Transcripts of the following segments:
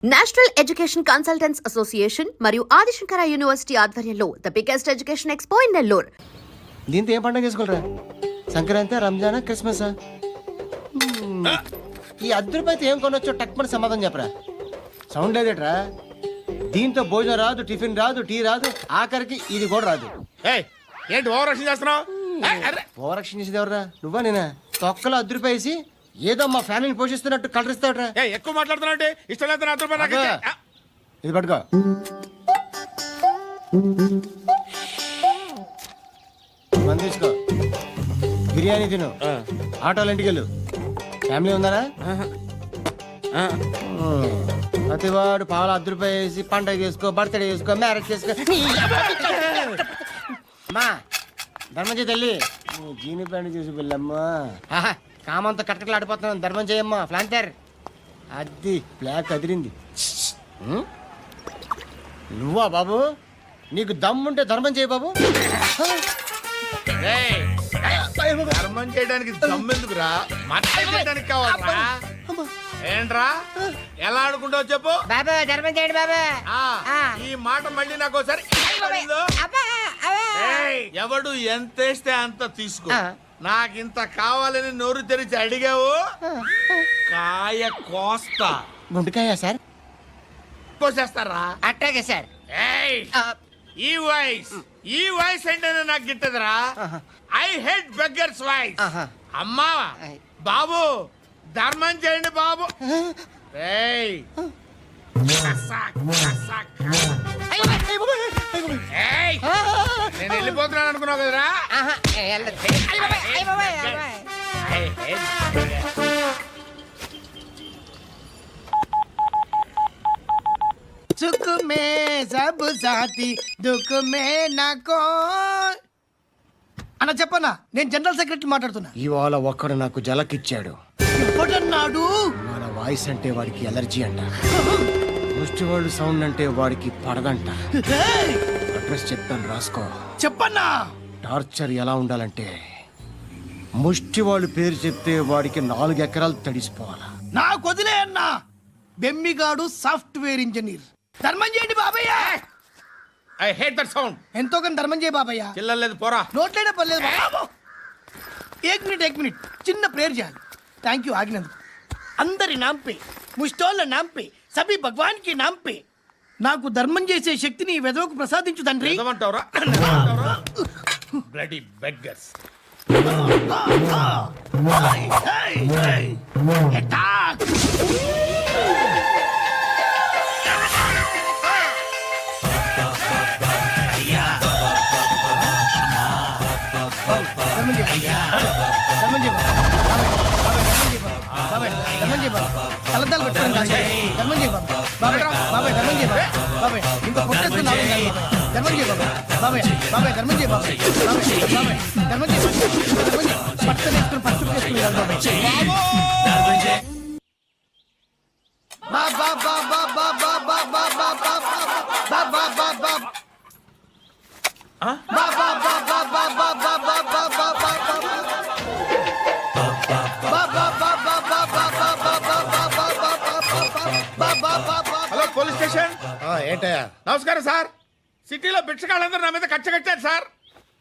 National education consultants association మరియు Adi Shankara university ఆధ్వర్యంలో the biggest education expo in Nellore. దీంతో ఏం పండుగ చేసుకోరా? సంక్రాంతి, రంజానా, క్రిస్మస్? ఈ అద్దరిపైతే ఏం కొనొచ్చో టక్మని సమాధానం చెప్పరా. సౌండ్ లేదేట్రా? దీంతో భోజనం రాదు, టిఫిన్ రాదు, టీ రాదు, ఆఖరికి ఇది కూడా రాదు. ఏంటి ఓవర్ రక్షణ చేస్తున్నావు? ఓవరాక్షన్ చేసేది ఎవరా? నువ్వా నేనా? తొక్కలో అద్దరిపేసి ఏదో మా ఫ్యామిలీని పోషిస్తున్నట్టు కలరిస్తాడ్రా. ఎక్కువ మాట్లాడుతున్నా ఇష్టం లేదు. ఇది పట్టుకో. మంది తీసుకో, బిర్యానీ తిను, ఆటోలు ఇంటికి వెళ్ళు. ఫ్యామిలీ ఉందారా? ప్రతివాడు పావులు అద్దరిపేసి పండగ చేసుకో, బర్త్డే చేసుకో, మ్యారేజ్ చేసుకో. అమ్మా ధర్మం చేయి తల్లి. జీని ప్యాంట్ చూసి వెళ్ళమ్మా. కామంతో కట్టకలు ఆడిపోతున్నాను. ధర్మం చేయమ్మా. ఫ్లాంటర్ అది బ్లాక్ అదిరింది. నువ్వా బాబు? నీకు దమ్ముంటే ధర్మం చేయి బాబు. ధర్మం చేయడానికి దమ్మెందుకురా? చేయడానికి కావాలరా? ఏంట్రా ఎలా ఆడుకుంటావు చెప్పు బాబా. ధర్మం చేయండి బాబా. ఈ మాట మళ్ళీ నాకు ఒకసారి ఎవడు ఎంత వేస్తే అంత తీసుకో. నాకింత కావాలని నోరు తెరిచి అడిగావు, కాయ కోస్తా. గుంటకాయ సార్? కోసేస్తారా? అట్టాగే సార్. ఈ వాయిస్ ఏంటనే నాకు గిట్టదురా. I hate beggars voice. అమ్మా బాబు ధర్మం చేయండి బాబు. నేను వెళ్ళిపోతున్నాను అనుకున్నావు కదరా? సుఖ మే సబ్ సాథీ దుఃఖ మే నాకో. అన్న చెప్పన్నా, నేను జనరల్ సెక్రటరీ మాట్లాడుతున్నా. ఇవాళ ఒక్కడు నాకు జలకిచ్చాడు. ఎవడన్నాడు? మన వాయిస్ అంటే వాడికి ఎలర్జీ అంట. ముష్టివాళ్ళు సౌండ్ అంటే వాడికి పడదంట. అడ్రస్ చెప్తాను రాసుకో. చెప్పన్నా. టార్చర్ ఎలా ఉండాలంటే ముష్టివాళ్ళు పేరు చెప్తే వాడికి 4 ఎకరాలు తడిసిపోవాలా. నాకు వదిలే అన్నా. బెమ్మిగాడు సాఫ్ట్వేర్ ఇంజనీర్. ధర్మం చేయండి బాబయ్య. I hate that sound. ఎంతో కానీ ధర్మం చేయ బాబయ్య. చిల్లలేదు పోరా. నోట్లేనే పర్లేదు బాబు. ఏక్ మినిట్ చిన్న ప్రేయర్ చేయాలి. థ్యాంక్ యూ ఆగినందుకు. అందరి నాంపే, ముష్టోళ్ళ నాంపే, సభి భగవాన్ కి నాంపే నాకు ధర్మం చేసే శక్తిని ఈ వెదవకు ప్రసాదించు తండ్రి. ఏమంటావురా? Bloody beggars. అటాక్. కలద్దాలు పెట్టుకోండి. ధర్మం చేయ బాబాయ్. బాబాయ్ ధర్మం చేయ బాబాయ్. ఇంకా పొట్టేస్తున్నావు ధర్మం చేయ బాబాయ్. బాబాయ్ ధర్మం చేయ బాబాయ్. బాబాయ్ ధర్మం చేయ. పట్టు వేసుకుని పట్టు వేసుకుని బాబా బాబా బాబా బాబా బాబా బాబా బాబా హలో పోలీస్ స్టేషన్. ఏంటయ్యా? నమస్కారం సార్. సిటీలో భిక్షకాళ్ళందరూ నా మీద కచ్చ కట్టారు సార్.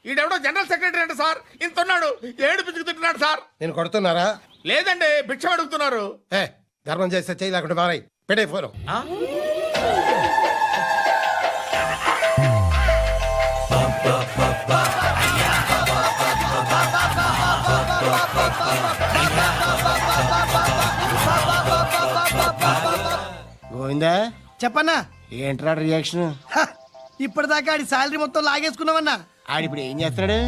ఈడెవడో జనరల్ సెక్రటరీ అంటే సార్, ఇంత ఉన్నాడు ఏడు పిచ్చుకు తింటున్నాడు సార్. నేను కొడుతున్నారా? లేదండి భిక్ష అడుగుతున్నారు. ధర్మం చేస్తే చేయి లేకుండా మారాయి. పెడే ఫోను. గోవిందా చెప్పన్నా. ఏంట్రా రియాక్షన్? ఇప్పటిదాకా ఆడి శాలరీ మొత్తం లాగేసుకున్నావన్నా. ఆడిప్పుడు ఏం చేస్తున్నాడు?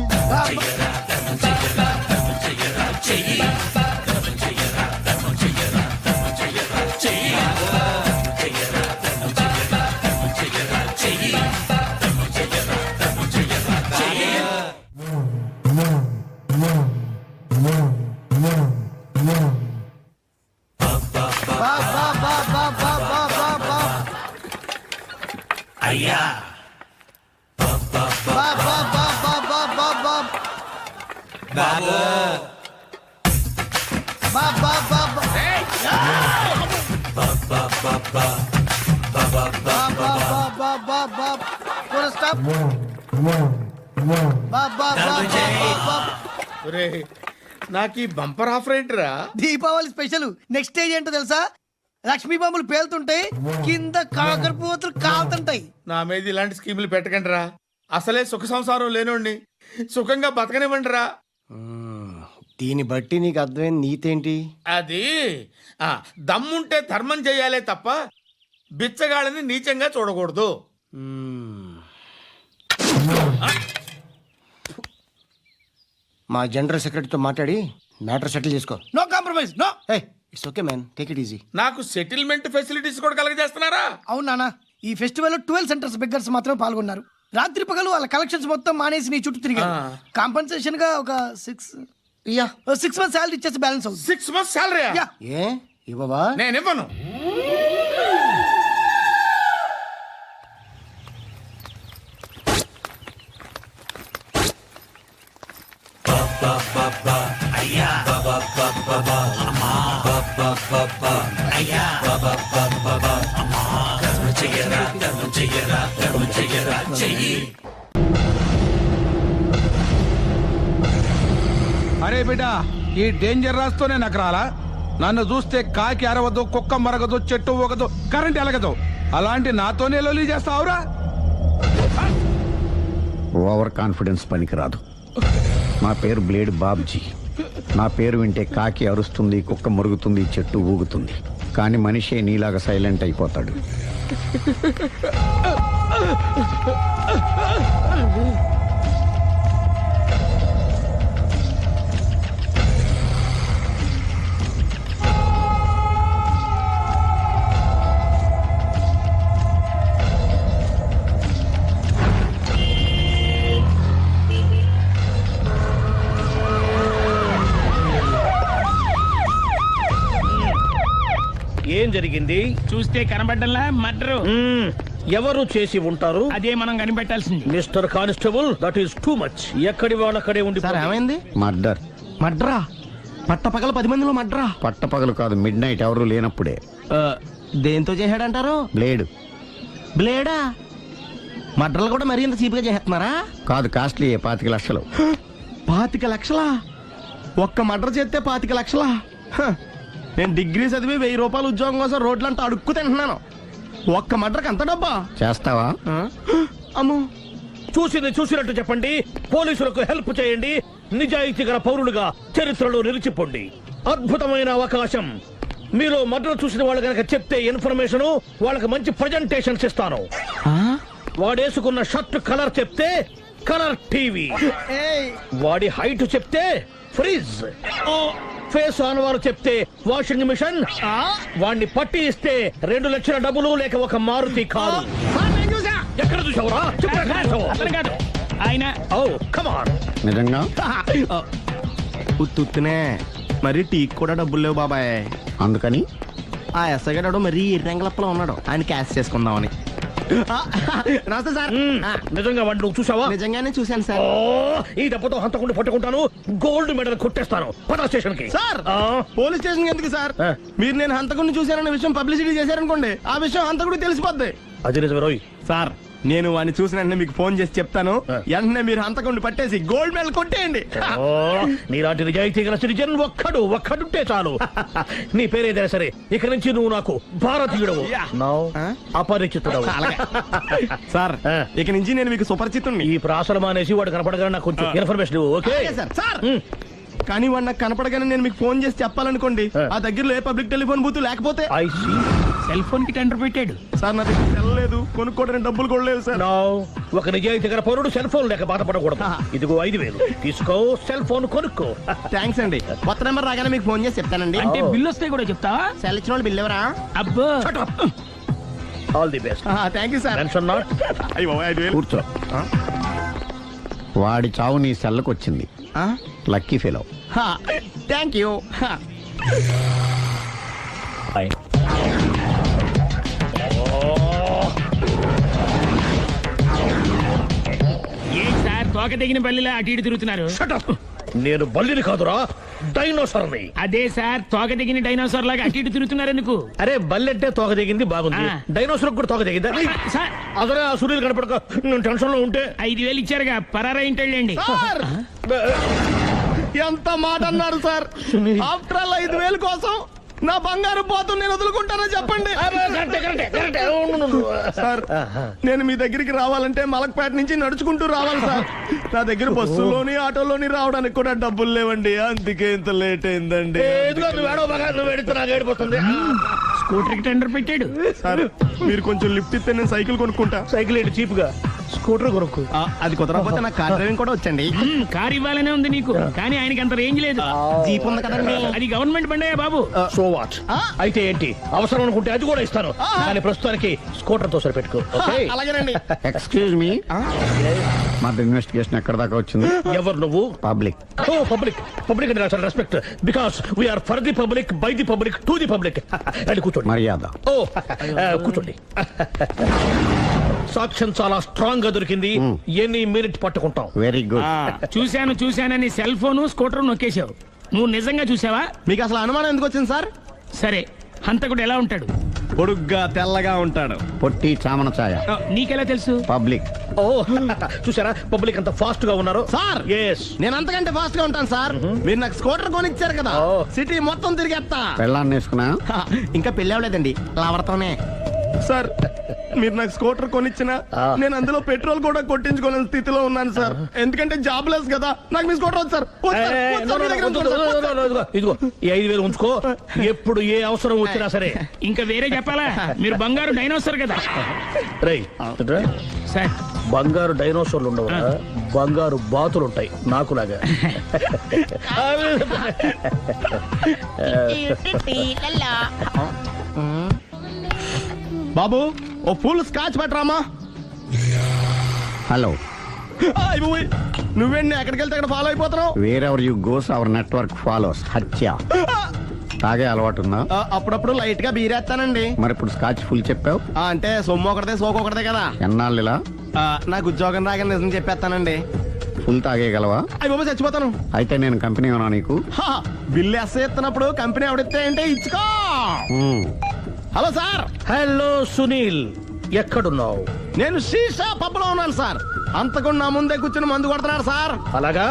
అయ్యా Hey! నాకు ఈ బంపర్ ఆఫర్ ఏంటిరా? దీపావళి స్పెషల్ నెక్స్ట్ స్టేజ్ ఏంటో తెలుసా? లక్ష్మీ బాంబులు పేలుతుంటాయి, కింద కాకరపోతులు కాలుతుంటాయి. నా మీద ఇలాంటి స్కీములు పెట్టకండి రా. అసలే సుఖ సంసారం లేనోడిని సుఖంగా బతకనివ్వండి రా. దీన్ని బట్టి నీకు అర్థమైన నీతేంటి? అది దమ్ముంటే ధర్మం చేయాలే తప్ప బిచ్చగాళ్ళని నీచంగా చూడకూడదు. మా జనరల్ సెక్రటరీతో మాట్లాడి మ్యాటర్ సెటిల్ చేసుకో. No compromise, no. It's okay man, take it easy. నాకు సెటిల్మెంట్ ఫెసిలిటీస్ కూడా కలగజేస్తున్నారా? అవును నాన్న, ఈ ఫెస్టివల్ లో 12 సెంటర్స్ బెగ్గర్స్ మాత్రమే పాల్గొన్నారు. రాత్రి పగలు వాళ్ళ కలెక్షన్స్ మొత్తం మానేసి నీ చుట్టూ తిరిగారు. కాంపన్సేషన్ గా ఒక 6 months శాలరీ ఇచ్చేసి బ్యాలెన్స్ అవుతుంది. 6 months శాలరీ ఏ ఇవ్వవా? నేను ఇవ్వను. అరే బిడ్డ, ఈ డేంజర్ రాస్తూనే నాకు రాలా? నన్ను చూస్తే కాకి అరవదు, కుక్క మరగదు, చెట్టు ఊగదు, కరెంట్ ఎలగదు. అలాంటి నాతోనే లొలి చేస్తావురా? ఓవర్ కాన్ఫిడెన్స్ పనికిరాదు. నా పేరు బ్లేడ్ బాబ్జీ. నా పేరు వింటే కాకి అరుస్తుంది, కుక్క మురుగుతుంది, చెట్టు ఊగుతుంది. కానీ మనిషే నీలాగా సైలెంట్ అయిపోతాడు. ఏం జరిగింది? చూస్తే కనబడ్డంలా మర్డరు. ఎవరు చేసి ఉంటారు? అదే మనం కనిపెట్టాల్సింది. Mister constable, that is too much. ఎక్కడి వాళ్ళక్కడే ఉండి. ఏమైంది? మర్డర్. మడ్రా? పట్టపగల 10 మందిలో మడ్రా? పట్టపగలు కాదు, మిడ్ నైట్ ఎవరు లేనప్పుడే. దేంతో చేశాడంటారు? బ్లేడ్. బ్లేడా? మడ్రలు కూడా మరీ ఇంత చీప్ గా చేస్తున్నారా? కాదు, కాస్ట్లీ. 25 లక్షలు. 25 లక్షలా? ఒక్క మడ్ర చేస్తే 25 లక్షలా? నేను డిగ్రీ చదివి 1000 రూపాయలు ఉద్యోగం కోసం రోడ్లంతా అడుక్కు తింటున్నాను. ఒక్క మడ్రకు అంత డబ్బా? చేస్తావా? అమ్మో. చూసింది చూసినట్టు చెప్పండి. పోలీసులకు హెల్ప్ చేయండి. నిజాయితీ గల పౌరులుగా చరిత్రలో నిలిచిపోండి. అద్భుతమైన అవకాశం. మీరు మర్డర్ చూసిన వాళ్ళు కనుక చెప్తే ఇన్ఫర్మేషన్, వాళ్ళకి మంచి ప్రజెంటేషన్స్ ఇస్తాను. వాడేసుకున్న షర్ట్ కలర్ చెప్తే కలర్ టీవీ, వాడి హైట్ చెప్తే ఫ్రిజ్, ఫేస్ ఆన్ వారు చెప్తే వాషింగ్ మిషన్, వాడిని పట్టి ఇస్తే 2 లక్షల డబ్బులు లేక ఒక మారుతి కారు. ఎక్కడ చూసావురా? అతను కాదు ఆయన. Oh come on. నిజంగా? ఉత్తునే మరి టీకి కూడా డబ్బులు లేవు బాబాయ్. అందుకని ఆ ఎస్ఐగాడు మరీ ఎర్రంగలప్పలో ఉన్నాడు, ఆయన క్యాష్ చేసుకుందామని. నమస్తే సార్. నిజంగా వాడిని నువ్వు చూసావా? నిజంగానే చూశాను సార్. ఈ దెబ్బతో హంతకుండా పట్టుకుంటాను, గోల్డ్ మెడల్ కొట్టేస్తాను. పద స్టేషన్ కి. సార్, పోలీస్ స్టేషన్ ఎందుకు సార్? మీరు నేను హంతకుడిని చూశానన్న విషయం పబ్లిసిటీ చేశారనుకోండి, ఆ విషయం హంతకుడికి తెలిసిపోద్ది. అది నిజమే రోయ్. సార్, నేను వాడిని చూసిన వెంటనే మీకు ఫోన్ చేసి చెప్తాను. వెంటనే మీరు హంతకుడిని పట్టేసి గోల్డ్ మెడల్ కొట్టేయండి. నీలాంటి నిజాయితీ గల సిటిజన్ ఒక్కడుంటే చాలు. నీ పేరేదైనా సరే, ఇక నుంచి నువ్వు నాకు భారతీయుడవు, అపరిచితుడవు. సార్, ఇక నుంచి నేను మీకు సుపరిచితుణ్ణి. ఈ ప్రాసలు మానేసి వాడు కనపడగానే నాకు కొంచెం ఇన్ఫర్మేషన్. Okay sir. కానీ వాడు నాకు కనపడగానే నేను మీకు ఫోన్ చేసి చెప్పాలనుకోండి, ఆ దగ్గరలో ఏ పబ్లిక్ టెలిఫోన్ బూత్ లేకపోతే. సెల్ ఫోన్ కి టెండర్ పెట్టాడు సార్. నా దగ్గర వెళ్ళలేదు, కొనుక్కోవడానికి డబ్బులు కూడా లేవు సార్. ఒక నిజాయితీ గల పౌరుడు సెల్ ఫోన్ లేక బాధపడకూడదు. ఇదిగో 5000 తీసుకో, సెల్ ఫోన్ కొనుక్కో. థ్యాంక్స్ అండి. కొత్త నెంబర్ రాగానే మీకు ఫోన్ చేసి చెప్తానండి. అంటే బిల్లు వస్తే కూడా చెప్తావా? సెల్ ఇచ్చిన వాళ్ళు బిల్ ఎవరా? అబ్బో. All the best. Thank you sir. Tension not. కూర్చో. వాడి చావు నీ సెల్లకు వచ్చింది. Lucky fellow. Thank you. ఏం సార్ తోక తెగిన పల్లిలా అటు ఇటు తిరుగుతున్నారు? నేను బల్లిని కాదురా, డైనోసార్ని. అదే సార్ తోక దిగిన డైనోసార్ లాగా అటు ఇటు తిరుగుతున్నారు ఎందుకు? అరే బల్లెట్టే తోక దిగింది బాగుంది, ఆ. డైనోసార్ కూడా తోక దిగిందా? సార్ అదరే ఆ సూర్యులు కనపడక నేను టెన్షన్ లో ఉంటే 5,000 ఇచ్చారుగా పరారా ఇంటండి. సార్ ఎంత మాట అన్నారు సార్. ఆఫ్టర్ ఆల్ 5,000 కోసం నా బంగారు పోతు నేను వదులుకుంటానో చెప్పండి. సార్ నేను మీ దగ్గరికి రావాలంటే మలక్పేట నుంచి నడుచుకుంటూ రావాలి సార్. నా దగ్గర బస్సులోని ఆటోలోని రావడానికి కూడా డబ్బులు లేవండి, అందుకే ఇంత లేట్ అయిందండి. స్కూటర్ కి టెండర్ పెట్టాడు. సార్ మీరు కొంచెం లిఫ్ట్ ఇస్తే నేను సైకిల్ కొనుక్కుంటా. సైకిల్ ఏంటి చీప్ గా, స్కూటర్ కొనుక్కు. అది కుదరకపోతే నాకు కార్ డ్రైవింగ్ కూడా వచ్చండి. కారు ఇవ్వాలనే ఉంది నీకు, కానీ ఆయనకి అంత రేంజ్ లేదు. జీప్ ఉంది కదండి. అది గవర్నమెంట్ బండయా బాబు. So what? అయితే ఏంటి, అవసరం అనుకుంటే అది కూడా ఇస్తాను, కానీ ప్రస్తుతానికి స్కూటర్ తో సరిపెట్టుకో. ఓకే? అలాగేనండి. ఎక్స్క్యూజ్ మీ, మా ఇన్వెస్టిగేషన్ ఎక్కడ దాకా వచ్చింది? ఎవరు నువ్వు? పబ్లిక్. ఓ పబ్లిక్. పబ్లిక్ అంటే చాలా respect, because we are for the public, by the public, to the public. అని కూర్చోండి. మర్యాద. ఓ కూర్చోండి. సాక్ష్యం చాలా స్ట్రాంగ్ గా దొరికింది, ఎన్ని మినిట్ పట్టుకుంటాం. Very good. చూశానని సెల్ ఫోను స్కూటర్ నొక్కేశావు. నువ్వు నిజంగా చూసావా? మీకు అసలు అనుమానం ఎందుకు వచ్చింది సార్? సరే, హంతకుడు ఎలా ఉంటాడు? పొడుగ్గా తెల్లగా ఉంటాడు. పొట్టి చామన ఛాయ. నీకెలా తెలుసు? పబ్లిక్. ఓ చూసారా పబ్లిక్ అంత ఫాస్ట్ గా ఉన్నారు. సార్ ఎస్, నేను అంతకంటే ఫాస్ట్ గా ఉంటాను సార్. మీరు నాకు స్కూటర్ కొనిచ్చారు కదా, సిటీ మొత్తం తిరిగేస్తా. పెళ్ళాన్ని వేసుకున్నా? ఇంకా పెళ్లి అవ్వలేదండి, లావర్తోనే. సార్ మీరు నాకు స్కూటర్ కొనిచ్చిన నేను అందులో పెట్రోల్ కూడా కొట్టించుకోలేని స్థితిలో ఉన్నాను సార్. ఎందుకంటే జాబ్ లెస్ కదా, నాకు మీ స్కూటర్ వద్దు సార్. వద్దు సార్, వద్దు సార్, మీ దగ్గర ఉంచుకోండి సార్. ఇదిగో ఈ 5,000 ఉంచుకో, ఎప్పుడు ఏ అవసరం వచ్చినా సరే. ఇంకా వేరే చెప్పాలా? మీరు బంగారు డైనోసార్ కదా. రై సార్ బంగారు డైనోసార్లు ఉండవు, బంగారు బాతులు ఉంటాయి నాకులాగా. బాబు ఓ ఫుల్ స్కాచ్ పెట్టరామా. హలో. నువ్వేండి ఎక్కడికి వెళ్తే అక్కడ ఫాలో అయిపోతున్నావు? Wherever you goes our network follows. హత్య. తాగే అలవాటు ఉందా? అప్పుడప్పుడు లైట్ గా బీరేస్తానండి. మరి ఇప్పుడు స్కాచ్ ఫుల్ చెప్పావు అంటే సొమ్ము ఒకటిదే సోకు ఒకటిదే కదా. ఎన్నాళ్ళు ఇలా? నాకు ఉద్యోగం రాగానే నిజం చెప్పేస్తానండి. ఫుల్ తాగేయగలవా? అయ్యి బాబు చచ్చిపోతాను. అయితే నేను కంపెనీ ఉన్నా నీకు? బిల్లు ఎస్ ఎత్తినప్పుడు కంపెనీ ఎవడితే అంటే ఇచ్చుకో. Hello sir. హలో సునీల్, ఎక్కడున్నావు? నేను శీషా పబ్లో ఉన్నాను సార్. అంతకుండా నా ముందే కూర్చుని మందు కొడుతున్నారు సార్. అలాగా,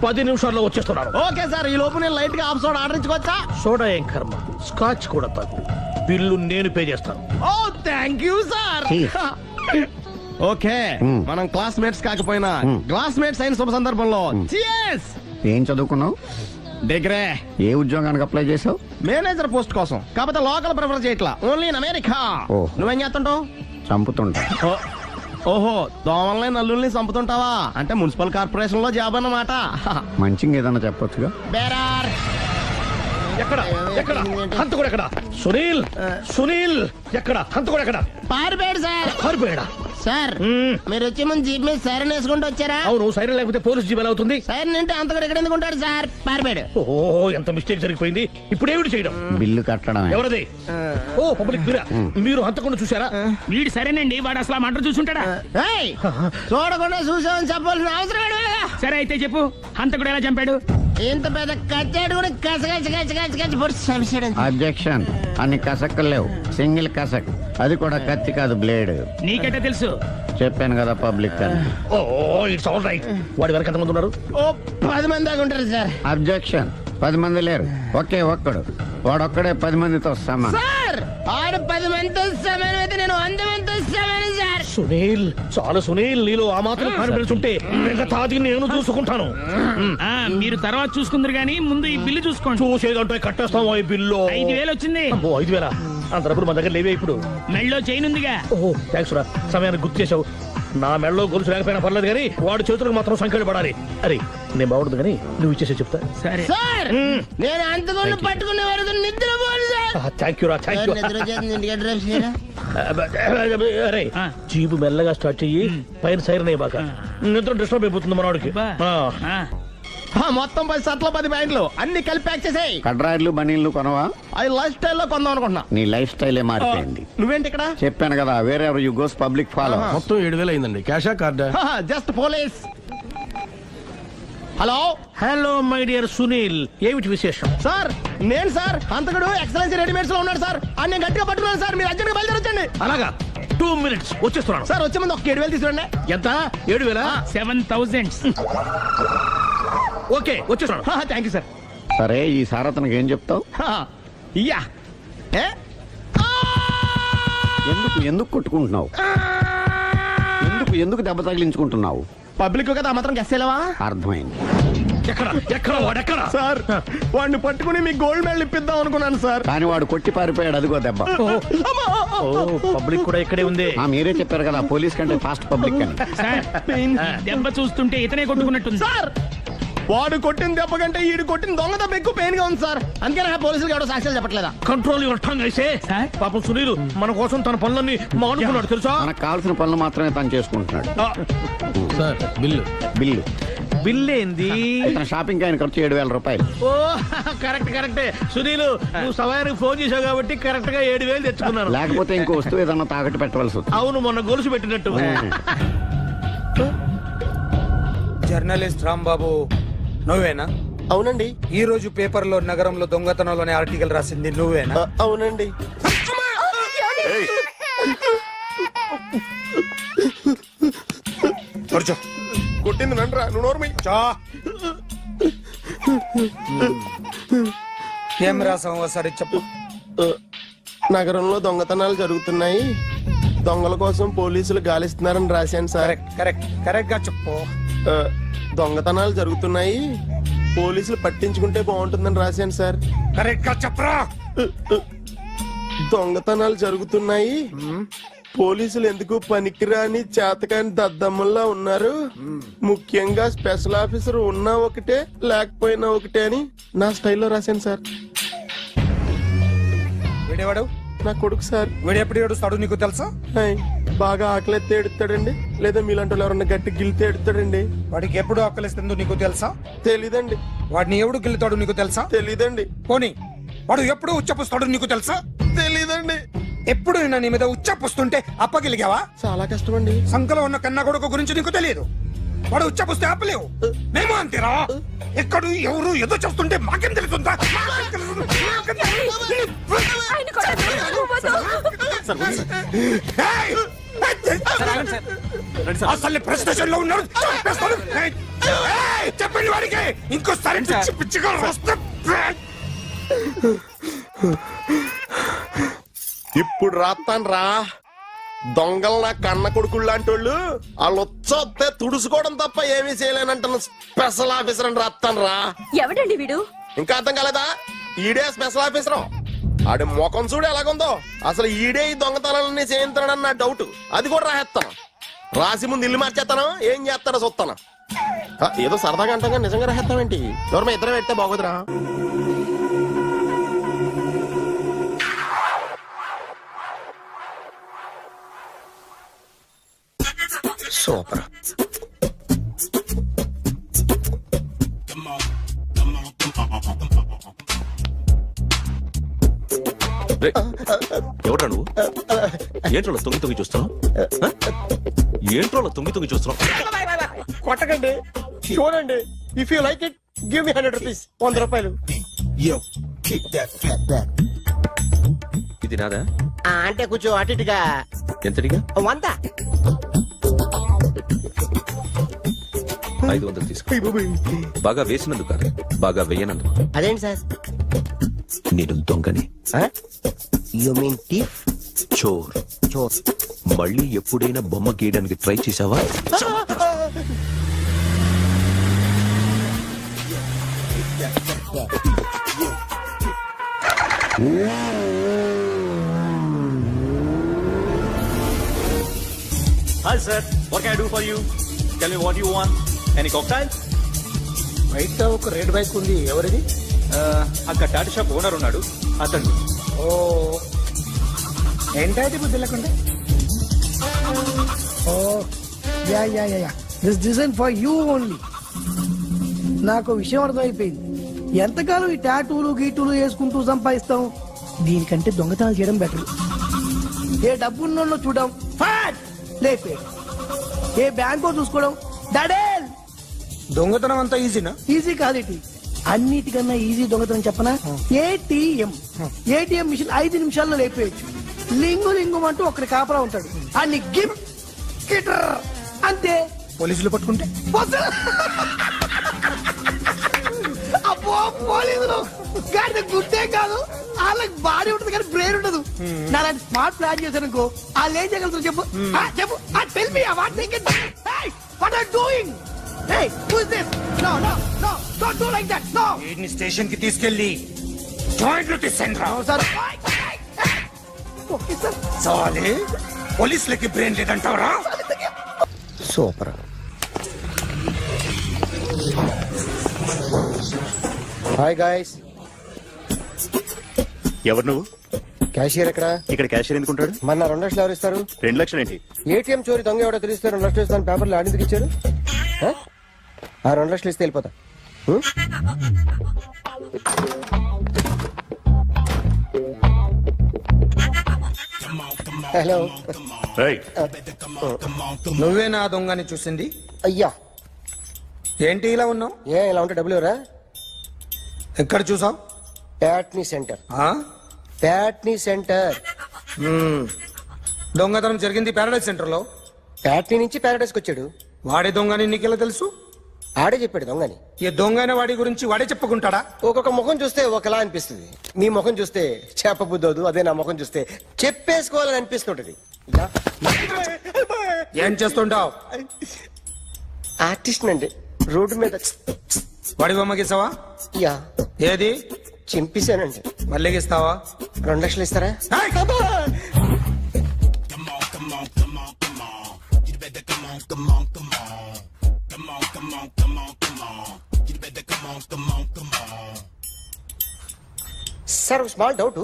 10 నిమిషాల్లో వచ్చేస్తున్నాను. ఓకే సార్, ఈ లోపు నేను లైట్ గా హాఫ్ సోడా ఆర్డర్ ఇచ్చుకోవచ్చా? సోడా ఏం కర్మ, స్కాచ్ కూడా తాగు, బిల్లు నేను పే చేస్తాను. ఓ థ్యాంక్ యూ సార్. ఓకే, మనం క్లాస్మేట్స్ కాకపోయినా క్లాస్మేట్స్ అయిన శుభ సందర్భంలో cheers. ఏం చదువుకున్నావు? డిగ్రీ. ఏ ఉద్యోగానికి అప్లై చేసావు? మేనేజర్ పోస్ట్ కోసం, కాకపోతే లోకల్ ప్రిఫర్ చేయట్లా, ఓన్లీ ఇన్ అమెరికా. ఓ. నువ్వేం చేస్తుంటావు? చంపుతుంటా. ఓహో, దోమల్ని నల్లుల్ని చంపుతుంటావా? అంటే మున్సిపల్ కార్పొరేషన్ లో జాబ్ అన్నమాట. మంచిగా ఏదన్నా చెప్పొచ్చుగా. బేరార్. ఎక్కడ ఎక్కడ హంతకుడు ఎక్కడ? సునీల్, సునీల్ ఎక్కడ హంతకుడు ఎక్కడ? పారిపోయాడు సార్. పారిపోయాడా? సార్ మీరు వచ్చే ముందు జీప్ మీద సైరన్ వేసుకుంటూ వచ్చారా? అవును, సైరన్ లేకపోతే పోలీస్ జీవన్ అవుతుంది. సైరన్ అంటే అంతకుడు ఎక్కడ ఎందుకు ఉంటాడు సార్? పారిపోయాడు. ఓ ఎంత మిస్టేక్ జరిగిపోయింది. ఇప్పుడు ఏమిటి చేయడం? బిల్లు కట్టడమే. ఎవరది? ఓ పబ్లిక్ మీరా? మీరు హంతకుండా చూసారా? వీడు సరేనండి, వాడు అసలు ఆ మంట చూసుంటాడా? ఏయ్, చూడకుండా చూసామని చెప్పాల్సిన అవసరం లేదు. సరే అయితే చెప్పు, హంతకుడు ఎలా చంపాడు? ఇంత పెద్ద కచ్చాడు కూడా కసగచ్చి పొడి సమస్య. అబ్జెక్షన్. అన్ని కసక్కులు లేవు, సింగిల్ కసక్, అది కూడా కత్తి కాదు, బ్లేడ్. నీకెట్టా తెలుసు? చెప్పాను కదా పబ్లిక్ అని. Oh it's all right. వాడి వరకు ఎంతమంది ఉన్నారు? ఓ 10 మంది దాకా ఉంటారు సార్. అబ్జెక్షన్. 10 మంది లేరు, ఒకే ఒక్కడు. వాడొక్కడే 10 మందితో సమానం. సార్ ఆడు 10 మందితో సమానం అయితే నేను 100 మందితో సమానం సార్. సునీల్, చాలా సునీల్, నీలో ఆ మాత్రం కాన్ఫిడెన్స్ ఉంటే మిగతాది నేను చూసుకుంటాను. మీరు తర్వాత చూసుకుందరు గానీ ముందు ఈ బిల్లు చూసుకోండి. చూసేదంటే కట్టేస్తాం ఈ బిల్లు. 5,000 వచ్చింది. 5,000 అంత డబ్బులు మన దగ్గర లేవే ఇప్పుడు. మెళ్ళో చైన్ ఉందిగా. ఓహో థ్యాంక్స్ రా, సమయానికి గుర్తు చేసావు. నా మెడలో గొలుసు లేకపోయినా పర్లేదు కానీ వాడి చేతులకు మాత్రం సంఖ్యలు పడాలి. అరే నేను బాగుంటుంది కానీ నువ్వు ఇచ్చేసే చెప్తా. సరే సార్ నేను అంతకుండా పట్టుకునే వరకు నిద్రపోను సార్. థ్యాంక్ యూ రా, థ్యాంక్ యూ. నిద్ర చేస్తుంది ఇంటికి డ్రైవ్ చేయరా? అరే జీబు మెల్లగా స్టార్ట్ చెయ్యి, పైన సైరన్ అయ్యాక నిద్ర డిస్టర్బ్ అయిపోతుంది మనవాడికి. మొత్తం 10 షర్ట్లు 10 ప్యాంట్లు అన్ని కలిపి ప్యాక్ చేసేయ్. కడ్రాయిలు బనీళ్లు కొనవా? అది లైఫ్ స్టైల్లో కొందాం అనుకుంటున్నా. నీ లైఫ్ స్టైలే మారిపోయింది. నువ్వేంటి ఇక్కడ? చెప్పాను కదా, వేరే ఎవరు యు గోస్ పబ్లిక్ ఫాలో. మొత్తం 7,000 అయిందండి. క్యాషా కార్డా? Just police. Hello hello my dear Sunil, ఏమిటి విశేషం? సార్, నేను సార్ అంతకుడు ఎక్సలెన్సీ రెడీమేడ్స్ లో ఉన్నాడు సార్. అని నేను గట్టిగా పట్టుకున్నాను సార్. మీరు అర్జెంట్గా బయలుదేరొచ్చండి. అలాగా, 2 minutes వచ్చేస్తున్నాను. సార్ వచ్చే ముందు ఒక 7,000 తీసుకురండి. ఎంత? 7,000? 7,000. ఓకే, వచ్చేస్తున్నాను. Thank you sir. సరే, ఈసారి అతనికి ఏం చెప్తావు? యా ఏ ఎందుకు కొట్టుకుంటున్నావు? ఎందుకు దెబ్బ తగిలించుకుంటున్నావు? పబ్లిక్ కదా మాత్రం గెస్సేలవా? అర్థమైంది. ఎక్కడ వాడెక్కడ? సార్, వాడిని పట్టుకుని మీకు గోల్డ్ మెడల్ ఇప్పిద్దాం అనుకున్నాను సార్. కానీ వాడు కొట్టి పారిపోయాడు, అదిగో దెబ్బ. పబ్లిక్ కూడా ఇక్కడే ఉంది. మీరే చెప్పారు కదా, పోలీస్ కంటే ఫాస్ట్ పబ్లిక్ అని. సార్, దెబ్బ చూస్తుంటే ఇతనే కొట్టుకున్నట్టుంది. సార్, వాడు కొట్టిన దెబ్బ కంటే ఈడు కొట్టిన దొంగ దెబ్బ ఎక్కువ పెయిన్ గా ఉంది సార్. అందుకే నా పోలీసులు ఎవడో సాక్ష్యాలు చెప్పట్లేదా? కంట్రోల్ యువర్ టంగ్ అయితే. సార్? పాపం సునీల్ మన కోసం తన పనులన్నీ మానుకున్నాడు తెలుసా? మనకు కావాల్సిన పనులు మాత్రమే తను చేసుకుంటున్నాడు. Sir, bill. బిల్ ఏంది? ఇతను షాపింగ్ ఆయన ఖర్చు 7,000 రూపాయలు. ఓ కరెక్టే సునీల్, నువ్వు సమయానికి ఫోన్ చేసావు కాబట్టి కరెక్ట్ గా 7,000 తెచ్చుకున్నాను. లేకపోతే ఇంకో వస్తువు ఏదన్నా తాకట్టు పెట్టవలసి వస్తుంది. అవును, మొన్న గొలుసు పెట్టినట్టు. జర్నలిస్ట్ రాంబాబు నువ్వేనా? అవునండి. ఈ రోజు పేపర్లో నగరంలో దొంగతనంలోనే ఆర్టికల్ రాసింది నువ్వేనా? అవునండి. కూర్చో. కొట్టింది నండ్రా, నువ్వు నోర్మి. చా. ఏం రాసావు ఒకసారి చెప్పు. నగరంలో దొంగతనాలు జరుగుతున్నాయి, దొంగల కోసం పోలీసులు గాలిస్తున్నారని రాశాను సార్. కరెక్ట్ గా చెప్పు. దొంగతనాలు జరుగుతున్నాయి, పోలీసులు పట్టించుకుంటే బాగుంటుందని రాశాను సార్. కరెక్ట్ గా చెప్పరా. దొంగతనాలు జరుగుతున్నాయి, పోలీసులు ఎందుకు పనికిరాని చేతకాని దద్దమ్మల్లా ఉన్నారు, ముఖ్యంగా స్పెషల్ ఆఫీసర్ ఉన్నా ఒకటే లేకపోయినా ఒకటే అని నా స్టైల్లో రాశాను సార్. వీడేవాడు? నా కొడుకు సార్. వీడు ఎప్పుడు ఏడుస్తాడు నీకు తెలుసా? హాయ్, బాగా ఆకలిస్తే ఎడుతాడండి, లేదా మీలాంటి వాళ్ళు ఎవరన్నా గట్టి గిల్తే ఎడుతాడండి. వాడికి ఎప్పుడు ఆకలిస్తుందో నీకు తెలుసా? తెలీదండి. వాడిని ఎవడు గిల్లుతాడు నీకు తెలుసా? తెలీదండి. పోనీ వాడు ఎప్పుడు ఉచ్చపుస్తాడు నీకు తెలుసా? తెలీదండి. ఎప్పుడు నేను నీ మీద ఉచ్చపుస్తుంటే అప్పగిలిగావా? చాలా కష్టం అండి. సంకలో ఉన్న కన్నా కొడుకు గురించి నీకు తెలియదు. వాడు ఉచ్చపుస్తే ఆపలేవు. మేము అంతేరా. ఎక్కడు ఎవరు ఏదో చేస్తుంటే మాకేం తెలుస్తుందా? ఏయ్! అసలు ప్రెస్టేషన్ లో ఉన్నాడు. చంపేస్తాను. ఏయ్! చెప్పండి వాడికి ఇంకోసారి పిచ్చి పిచ్చిగా వస్తే ఇప్పుడు రాత్తాను రా. దొంగలు నా కన్న కొడుకులు లాంటి వాళ్ళు వాళ్ళు వచ్చొస్తే తుడుచుకోవడం తప్ప ఏమీ చేయలేనంటున్న స్పెషల్ ఆఫీసర్ అని రాత్తాను రా. ఎవడండి వీడు? ఇంకా అర్థం కాలేదా? ఈడే స్పెషల్ ఆఫీసర్. ఆడి ముఖం చూడు ఎలాగుందో. అసలు ఈడే ఈ దొంగతనాలన్నీ చేయించాడని నా డౌట్. అది కూడా రాసేస్తాను. రాసి ముందు ఇల్లు మార్చేస్తాను, ఏం చేస్తాడో చూస్తాను. ఏదో సరదాగా అంటాం, నిజంగా రాసేస్తామేంటి? ఎవరి ఇద్దరం పెడితే బాగోదురా. సూపర్. ఎవడ్రా నువ్వు? ఏంట్రోలో తొంగి చూస్తున్నావు? ఏంట్రోలో తొంగి చూస్తున్నావు? కొట్టకండి, చూడండి. If you like it give me 100 rupees. 100 రూపాయలు. ఇది నాదా? అంటే కొంచెం అటు ఇటుగా. ఎంతడిగా? 100. 500 తీసుకో. బాగా వేసినందుకు కాదు, బాగా వేయనందుకు. అదేంటి సార్? నేను దొంగని. You mean thief? చోర్. చోర్. మళ్ళీ ఎప్పుడైనా బొమ్మ గీయడానికి ట్రై చేసావా? Hi sir, what can I do for you? Tell me what you want. Any cocktail? బయట ఒక రెడ్ బైక్ ఉంది, ఎవరిది? అక్కడ టాటా షాప్ ఓనర్ ఉన్నాడు, అతను. ఓ ఏంటది బుద్ధి లేకుండా? Oh yeah this design for you only. నాకు విషయం అర్థమైపోయింది. ఎంతకాలం ఈ టాటూలు గీటూలు వేసుకుంటూ సంపాదిస్తాం? దీనికంటే దొంగతనాలు చేయడం బెటర్. ఏ డబ్బున్నోళ్ళు చూడడం ఫ్యాట్ లేపే, ఏ బ్యాంకో చూసుకోవడం దడేల్. దొంగతనం అంతా ఈజీనా? ఈజీ కాదేటి, అన్నిటికన్నా ఈజీ దొంగతనం చెప్పనా? ఏటీఎం మిషన్ 5 నిమిషాల్లో లేపేయచ్చు. లింగు అంటూ ఒకటి కాపలా ఉంటాడు, అన్ని గిమ్ గిటర్ అంతే. పోలీసులు పట్టుకుంటే అబ్బో పోలీసులు గాడి గుర్తే కాదు, వాళ్ళకి బాడీ ఉంటుంది కానీ బ్రెయిన్ ఉండదు. నాలాంటి స్మార్ట్ ప్లాన్ చేశాను అనుకో, వాళ్ళు ఏం చేయగలుగుతారు చెప్పు? చెప్పు, tell me what they can. What are doing? Hey, who is this? No, don't do like that. No. వీడిని స్టేషన్ కి తీసుకెళ్ళి జాయింట్లు తీసేయండిరా. No, sir. Okay, sir. సాలే పోలీసులకి బ్రెయిన్ లేదంటావరా? సూపర్. Hi guys. ఎవరు నువ్వు? క్యాషియర్ ఎక్కడ? ఇక్కడ క్యాషియర్ ఎందుకుంటాడు? మన 2 లక్షలు ఎవరు ఇస్తారు? 2 లక్షలు ఏంటి? ఏటీఎం చోరీ దొంగ ఎవడో తెలిస్తే 2 లక్షలు ఇస్తాను పేపర్లు ఆడిందుకు ఇచ్చారు. ఆ 2 లక్షలు ఇస్తే వెళ్ళిపోతా. హలో. నువ్వే నా దొంగని చూసింది? అయ్యా ఏంటి ఇలా ఉన్నావు? ఇలా ఉంటే డబ్బులు ఎవరా? ఎక్కడ చూసావు? ప్యాట్నీ సెంటర్. ప్యాట్నీ సెంటర్. దొంగతనం జరిగింది ప్యారడైజ్ సెంటర్ లో. ప్యాట్నీ నుంచి ప్యారడైస్కి వచ్చాడు. వాడే దొంగని నీకెలా తెలుసు? ఆడే చెప్పాడు దొంగని. ఈ దొంగైన వాడి గురించి వాడే చెప్పుకుంటాడా? ఒక్కొక్క ముఖం చూస్తే ఒకలా అనిపిస్తుంది. మీ ముఖం చూస్తే చేప బుద్ధోదు, అదే నా ముఖం చూస్తే చెప్పేసుకోవాలని అనిపిస్తుంటది. ఏం చేస్తుంటావు? ఆర్టిస్ట్ అండి, రోడ్డు మీద. వాడి బొమ్మ గీసావా? యా. ఏది? చింపేశానండి. మళ్ళీ గీస్తావా? 2 లక్షలు ఇస్తారా? సార్ స్మాల్ డౌట్,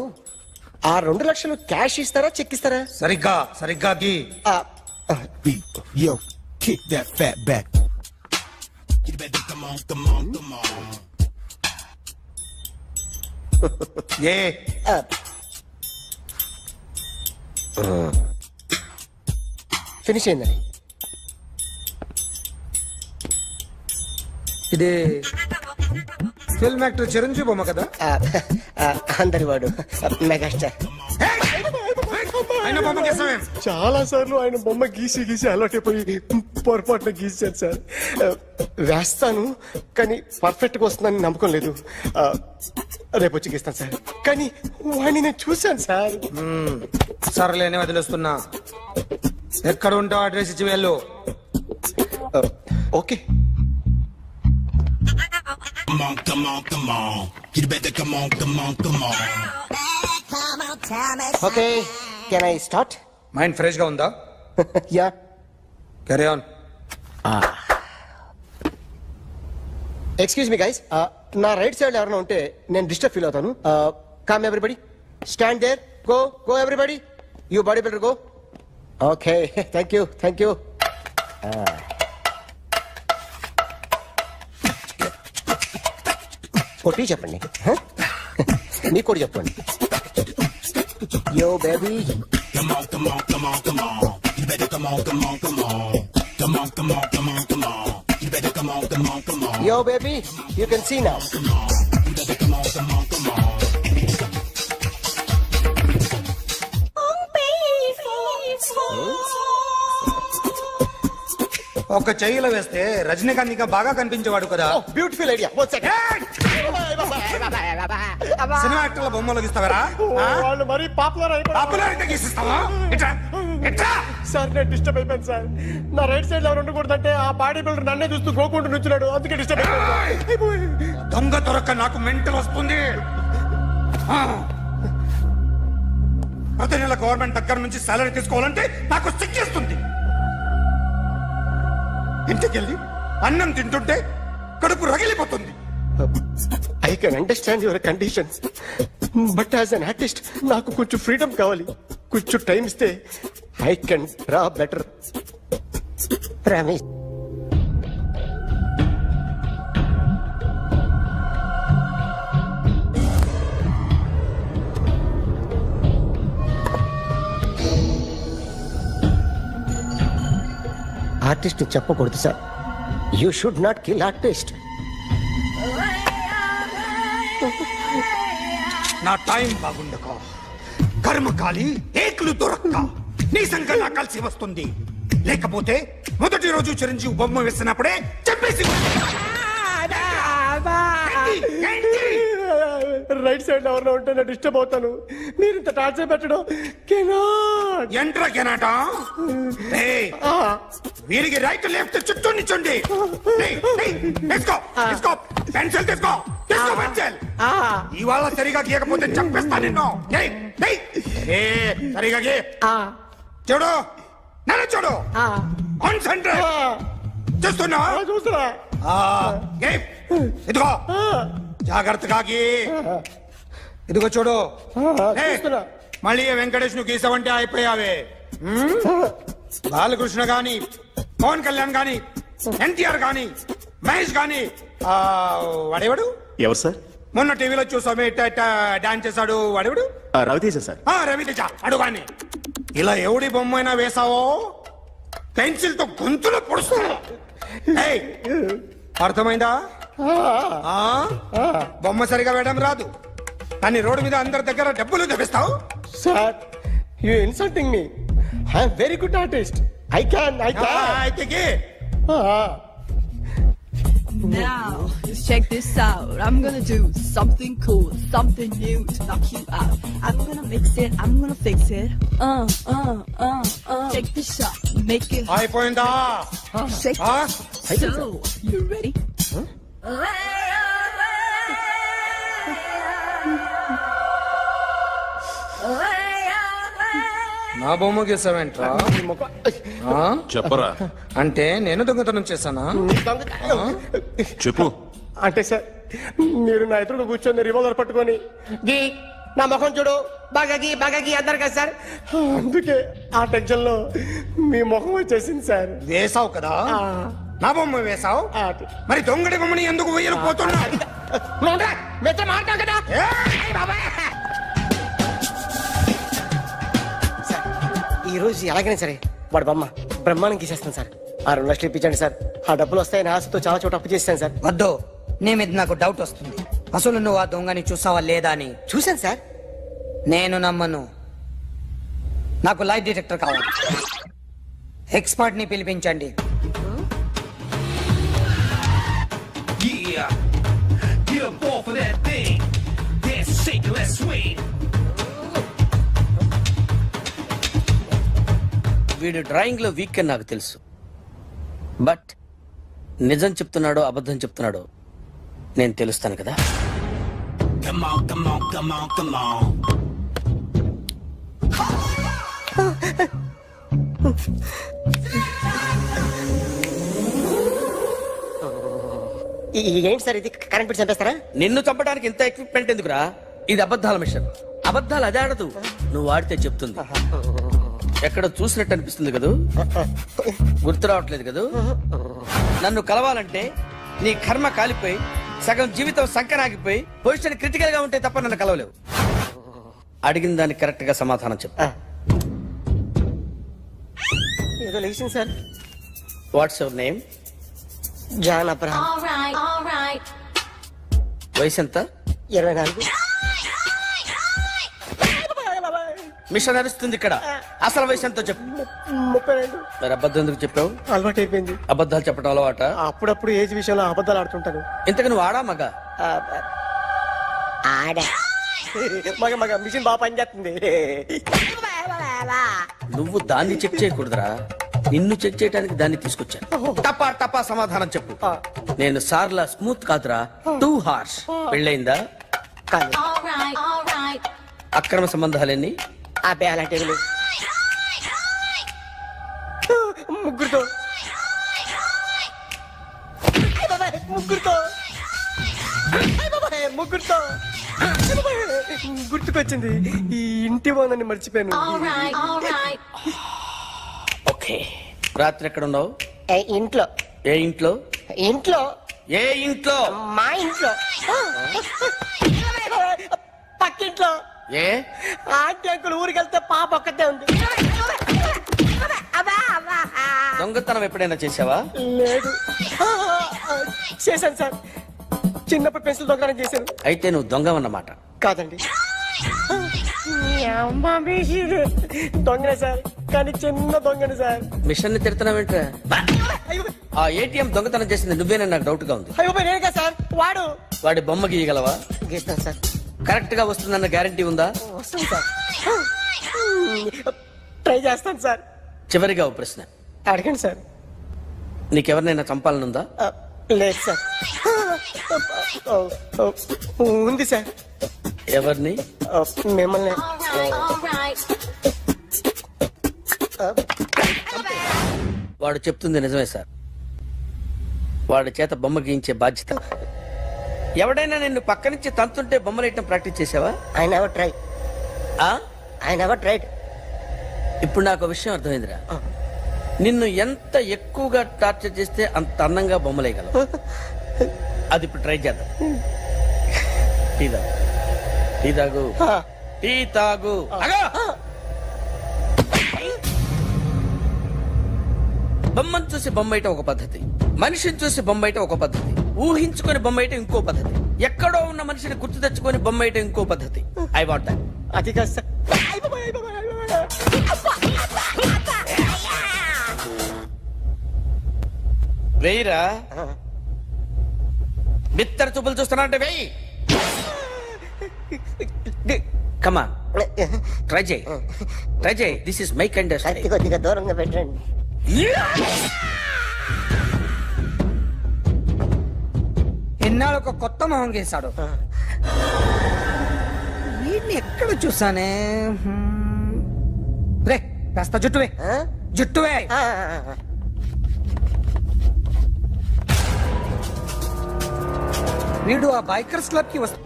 ఆ 2 లక్షలు క్యాష్ ఇస్తారా చెక్ ఇస్తారా? సరిగ్గా గీ. Yo, kick that fat back. A finish అయిందండి. ఇది ఫిల్మ్ యాక్టర్ చిరంజీవి బొమ్మ కదా? అందరి వాడు మెగాస్టార్. ఆయన బొమ్మ గీసావేం? చాలా సార్లు ఆయన బొమ్మ గీసి అలవాటైపోయి పొరపాటున గీసాను సార్. వేస్తాను కానీ పర్ఫెక్ట్ గా వస్తుందని నమ్మకం లేదు. రేపు వచ్చి గీస్తాను సార్. కానీ వాడిని నేను చూశాను సార్. సర్లేనే వదిలేస్తున్నా. ఎక్కడ ఉంటావు అడ్రస్ ఇచ్చి వెళ్ళు. Okay. Okay, can I start? Mind fresh గా ఉందా? Yeah. Carry on. Excuse me guys, నా రైట్ సైడ్ ఎవరైనా ఉంటే నేను డిస్టర్బ్ ఫీల్ అవుతాను. Come everybody, stand there, go everybody, you body builder go. Okay, thank you. కొట్టి చెప్పండి, నీకు కూడా చెప్పండి. Yo baby. Yo, baby, you can see now. ఒక చెయ్యిలో వేస్తే రజనీకాంత్ ఇంకా బాగా కనిపించేవాడు కదా. Beautiful idea. సినిమా యాక్టర్ల బొమ్మలు గీస్తావరా? వాళ్ళు మరీ పాపులారిటీ గీసిస్తావా? సార్ నేను డిస్టర్బ్ అయిపోయాను సార్. నా రైట్ సైడ్ ఎవరు ఉండకూడదంటే ఆ బాడీ బిల్డర్ నన్నే చూస్తూ గోకుంటూ నుంచున్నాడు, అందుకే డిస్టర్బ్ అయిపోయాను. దొంగ దొరక్క నాకు మెంటల్ వస్తుంది. ప్రతి నెల గవర్నమెంట్ దగ్గర నుంచి సాలరీ తీసుకోవాలంటే నాకు సిగ్గేస్తుంది. ఇంటికెళ్ళి అన్నం తింటుంటే కడుపు రగిలిపోతుంది. I can understand your conditions, but as an artist నాకు కొంచెం ఫ్రీడమ్ కావాలి. కొంచెం టైం ఇస్తే I can draw better. Promise. Artist చెప్పకూడదు sir, you should not kill artist. నా టైం బాగుండక కర్మకాలి ఏకులు దొరక్క నీ సంఘం నాకు కలిసి వస్తుంది. లేకపోతే మొదటి రోజు చిరంజీవి బొమ్మ వేసినప్పుడే చెప్పేసి రైట్ సైడ్ ఎవరిలో ఉంటే నేను డిస్టర్బ్ అవుతాను. మీరు ఇంత టార్చర్ పెట్టడం ఎంట్రా కెనాట. వీరికి రైట్ లెఫ్ట్ చుట్టూ నిచ్చండి. పెన్సిల్ తీసుకో, తీసుకో పెన్సిల్. ఇవాళ సరిగా గీయకపోతే చంపేస్తా నిన్ను. సరిగా గీ. చూడు, నన్ను చూడు. కాన్సంట్రేట్ చూస్తున్నా. చూస్తున్నా. ఇదిగో జాగ్రత్తగా గీ. ఇదిగో చూడు. మళ్ళీ వెంకటేష్ ను గీసావంటే అయిపోయావే. బాలకృష్ణ గాని, పవన్ కళ్యాణ్ గాని, ఎన్టీఆర్ గాని, మహేష్ గాని, వాడేవాడు ఎవరు సార్? మొన్న టీవీలో చూసామే డాన్స్ చేశాడు వాడేవాడు? రవితేజ సార్. రవితేజ అడుగాని. ఇలా ఎవడి బొమ్మైనా వేసావో పెన్సిల్ తో గొంతులో పొడుస్తున్నా. అర్థమైందా? బొమ్మ సరిగా వేయడం రాదు కానీ రోడ్డు మీద అందరి దగ్గర డబ్బులు తెప్పిస్తావు. Sir, you insulting me. I am very good artist. I can. అయితే Now, let's check this out. I'm gonna do something cool, something new to knock you out. I'm gonna mix it, I'm gonna fix it. Take the shot, make it అయిపోయిందా? shake. So, you ready? నా బొమ్మ గీసావేంట్రా? చెప్పరా. అంటే నేను దొంగతనం చేశానా? చెప్పు. అంటే సార్, మీరు నా ఎదురుగా కూర్చొని రివాల్వర్ పట్టుకొని గీ, నా ముఖం చూడు, బాగా గీ అన్నారు కదా సార్. అందుకే ఆ టెన్షన్ లో మీ ముఖం వచ్చేసింది సార్. వేసావు కదా, నా బొమ్మ వేసావు. మరి దొంగడి బొమ్మని ఎందుకు వేయలు పోతున్నా? కదా ఈ రోజు ఎలాగైనా సరే వాడు బొమ్మ బ్రహ్మాండం గీసేస్తాను సార్. 6 లక్షలు ఇప్పించండి సార్. ఆ డబ్బులు వస్తాయని ఆశతో చాలా చోట అప్పు చేశాను సార్. వద్దు, నీ మీద నాకు డౌట్ వస్తుంది. అసలు నువ్వు ఆ దొంగని చూసావా లేదా అని. చూశాను సార్. నేను నమ్మను. నాకు లైట్ డిటెక్టర్ కావాలి. ఎక్స్పర్ట్ ని పిలిపించండి. వీడు డ్రాయింగ్ లో వీక్ అని నాకు తెలుసు. బట్ నిజం చెప్తున్నాడో అబద్ధం చెప్తున్నాడో నేను తెలుస్తాను కదా. ఏంటి సార్ ఇది? కరెంట్ బిల్ చంపేస్తారా? నిన్ను చంపడానికి ఇంత ఎక్విప్మెంట్ ఎందుకురా? ఇది అబద్ధాల మిషన్. అబద్ధాలు అదే ఆడదు, నువ్వు వాడితే చెప్తుంది. ఎక్కడ చూసినట్టు అనిపిస్తుంది కదూ? గుర్తు రావట్లేదు కదూ? నన్ను కలవాలంటే నీ కర్మ కాలిపోయి సగం జీవితం సంకరాగిపోయి పొజిషన్ క్రిటికల్ గా ఉంటే తప్ప నన్ను కలవలేవు. అడిగిన దానికి కరెక్ట్ గా సమాధానం చెప్పు. ఏదో లేచింది sir. What's your name? John Abraham. వయసు ఎంత? 24. మిషన్ నడుస్తుంది ఇక్కడ. అసలు వయసు ఎంతో చెప్పు. 32. మరి అబద్ధం ఎందుకు చెప్పావు? అలవాటు అయిపోయింది. అబద్ధాలు చెప్పడం అలవాట? అప్పుడప్పుడు ఏజ్ విషయంలో అబద్ధాలు ఆడుతుంటాను. ఇంతకు నువ్వు ఆడా మగ? ఆడా. మగ మిషన్ బాగా పనిచేస్తుంది. నువ్వు దాన్ని చెక్ చేయకూడదురా, నిన్ను చెక్ చేయడానికి దాన్ని తీసుకొచ్చాను. టపా టపా సమాధానం చెప్పు. నేను సార్లా స్మూత్ కాదురా, టూ హార్ష్. పెళ్ళయిందా? అక్రమ సంబంధాలన్నీ? అబ్బే అలాంటి ముగ్గురుతో గుర్తుకొచ్చింది. ఈ ఇంటి బాగుందని మర్చిపోయాను. ఓకే. రాత్రి ఎక్కడ ఉన్నావు? ఇంట్లో. ఏ ఇంట్లో? ఇంట్లో. ఏ ఇంట్లో? మా ఇంట్లో. పక్కింట్లో. ఏ ఆంటీ అంకుల్ ఊరికి వెళ్తే పాప ఒక్కతే ఉంది. దొంగతనం ఎప్పుడైనా చేసావా? లేదు. చేశాను సార్, చిన్నప్పుడు పెన్సిల్ దొంగతనం చేశాను. అయితే నువ్వు దొంగవన్నమాట. కాదండి, దొంగనే సార్, కానీ చిన్న దొంగని సార్. మిషన్ ని తిడుతున్నావేంట్రా? ఆ ఏటీఎం దొంగతనం చేసింది నువ్వేనని నాకు డౌట్ గా ఉంది. అయ్యో నేను కదా సార్, వాడు. వాడి బొమ్మ గీయగలవా? గీస్తాను సార్. కరెక్ట్ గా వస్తుందన్న గ్యారంటీ ఉందా? వస్తాను సార్, ట్రై చేస్తాను సార్. చివరిగా ఓ ప్రశ్న అడగండి సార్. నీకెవరినైనా చంపాలనుందా? లేదు సార్. ఉంది సార్. ఎవరిని? మిమ్మల్ని. వాడు చెప్తుంది నిజమే సార్. వాడి చేత బొమ్మ గీయించే బాధ్యత. ఎవడైనా నిన్ను పక్క నుంచి తంతుంటే బొమ్మలేయటం ప్రాక్టీస్ చేసావా? I never try. I never tried. ఇప్పుడు నాకు ఒక విషయం అర్థమైందిరా. నిన్ను ఎంత ఎక్కువగా టార్చర్ చేస్తే అంత అందంగా బొమ్మలేయగలవు. అది ఇప్పుడు ట్రై చేద్దాం. టీ తాగు, టీ తాగు, టీ తాగు. బొమ్మను చూసి బొమ్మయటం ఒక పద్ధతి, మనిషిని చూసి బొమ్మయటం ఒక పద్ధతి, ఊహించుకొని బొమ్మయటం ఇంకో పద్ధతి, ఎక్కడో ఉన్న మనిషిని గుర్తు తెచ్చుకొని బొమ్మయటం ఇంకో పద్ధతి. I want that. అది కాదు సార్. వెయ్యిరా. బిత్తర చూపులు చూస్తున్నా అంటే వెయ్యి. కమాన్, ట్రై చేయి, ట్రై చేయి. This is my kind of style. కొద్దిగా దూరంగా పెట్టండి. ఎన్నాళ్ళు ఒక కొత్త మొహం గీశాడు. వీడిని ఎక్కడ చూసానే? రే కాస్త జుట్టువే, జుట్టువే. వీడు ఆ బైకర్స్ క్లబ్ కి వస్తా,